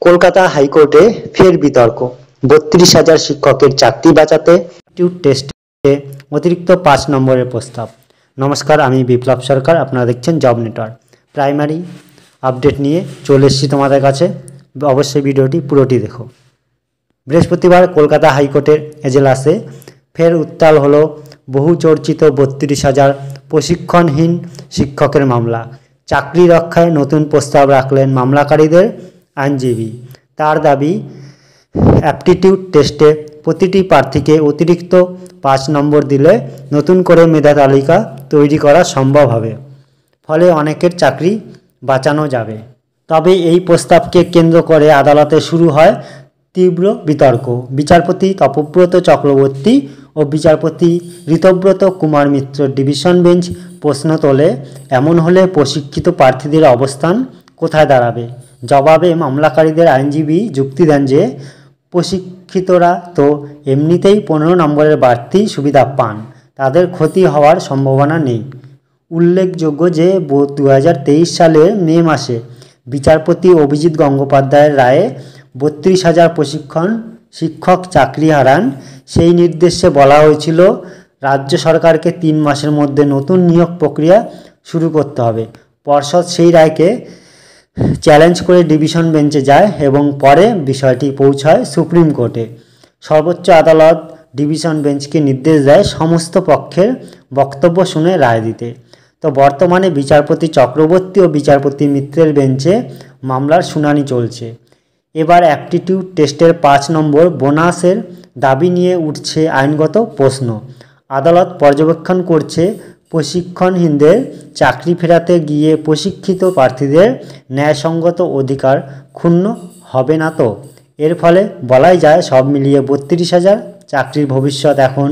কলকাতা হাইকোর্টে ফের বিতর্ক। ৩২,০০০ শিক্ষকের চাকরি বাঁচাতে অ্যাপটিটিউড টেস্টে অতিরিক্ত ৫ নম্বরের প্রস্তাব। নমস্কার, আমি বিপ্লব সরকার, আপনারা দেখছেন জব নেটওয়ার্ক। প্রাইমারি আপডেট নিয়ে চলে এসেছি তোমাদের কাছে, অবশ্যই ভিডিওটি পুরোটি দেখো। বৃহস্পতিবার কলকাতা হাইকোর্টের এজলাসে ফের উত্তাল হলো বহু চর্চিত ৩২,০০০ প্রশিক্ষণহীন শিক্ষকের মামলা। চাকরি রক্ষায় নতুন প্রস্তাব রাখলেন মামলাকারীদের আইনজীবী। তার দাবি, অ্যাপটিটিউড টেস্টে প্রতিটি প্রার্থীকে অতিরিক্ত ৫ নম্বর দিলে নতুন করে মেধা তালিকা তৈরি করা সম্ভব হবে, ফলে অনেকের চাকরি বাঁচানো যাবে। তবে এই প্রস্তাবকে কেন্দ্র করে আদালতে শুরু হয় তীব্র বিতর্ক। বিচারপতি তপব্রত চক্রবর্তী ও বিচারপতি ঋতব্রত কুমার মিত্রর ডিভিশন বেঞ্চ প্রশ্ন তোলে, এমন হলে প্রশিক্ষিত প্রার্থীদের অবস্থান কোথায় দাঁড়াবে? জবাবে মামলাকারীদের আইনজীবী যুক্তি দেন যে প্রশিক্ষিতরা তো এমনিতেই ১৫ নম্বরের বাড়তি সুবিধা পান, তাদের ক্ষতি হওয়ার সম্ভাবনা নেই। উল্লেখযোগ্য যে ২০২৩ সালের মে মাসে বিচারপতি অভিজিৎ গঙ্গোপাধ্যায়ের রায়ে ৩২,০০০ প্রশিক্ষণ শিক্ষক চাকরি হারান। সেই নির্দেশে বলা হয়েছিল রাজ্য সরকারকে ৩ মাসের মধ্যে নতুন নিয়োগ প্রক্রিয়া শুরু করতে হবে। পর্ষদ সেই রায়কে চ্যালেঞ্জ করে ডিভিশন বেঞ্চে যায় এবং পরে বিষয়টি পৌঁছায় সুপ্রিম কোর্টে। সর্বোচ্চ আদালত ডিভিশন বেঞ্চকে নির্দেশ দেয় সমস্ত পক্ষের বক্তব্য শুনে রায় দিতে। তো বর্তমানে বিচারপতি চক্রবর্তী ও বিচারপতি মিত্রের বেঞ্চে মামলার শুনানি চলছে। এবার অ্যাপটিটিউড টেস্টের ৫ নম্বর বোনাসের দাবি নিয়ে উঠছে আইনগত প্রশ্ন। আদালত পর্যবেক্ষণ করছে প্রশিক্ষণহীনদের চাকরি ফেরাতে গিয়ে প্রশিক্ষিত প্রার্থীদের ন্যায়সঙ্গত অধিকার ক্ষুণ্ণ হবে না তো। এর ফলে বলাই যায় সব মিলিয়ে ৩২,০০০ চাকরির ভবিষ্যৎ এখন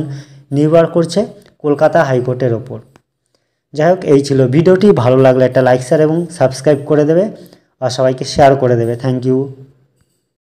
নির্ভর করছে কলকাতা হাইকোর্টের ওপর। যাই হোক, এই ছিল ভিডিওটি। ভালো লাগলে একটা লাইক, শেয়ার এবং সাবস্ক্রাইব করে দেবে আর সবাইকে শেয়ার করে দেবে। Thank you.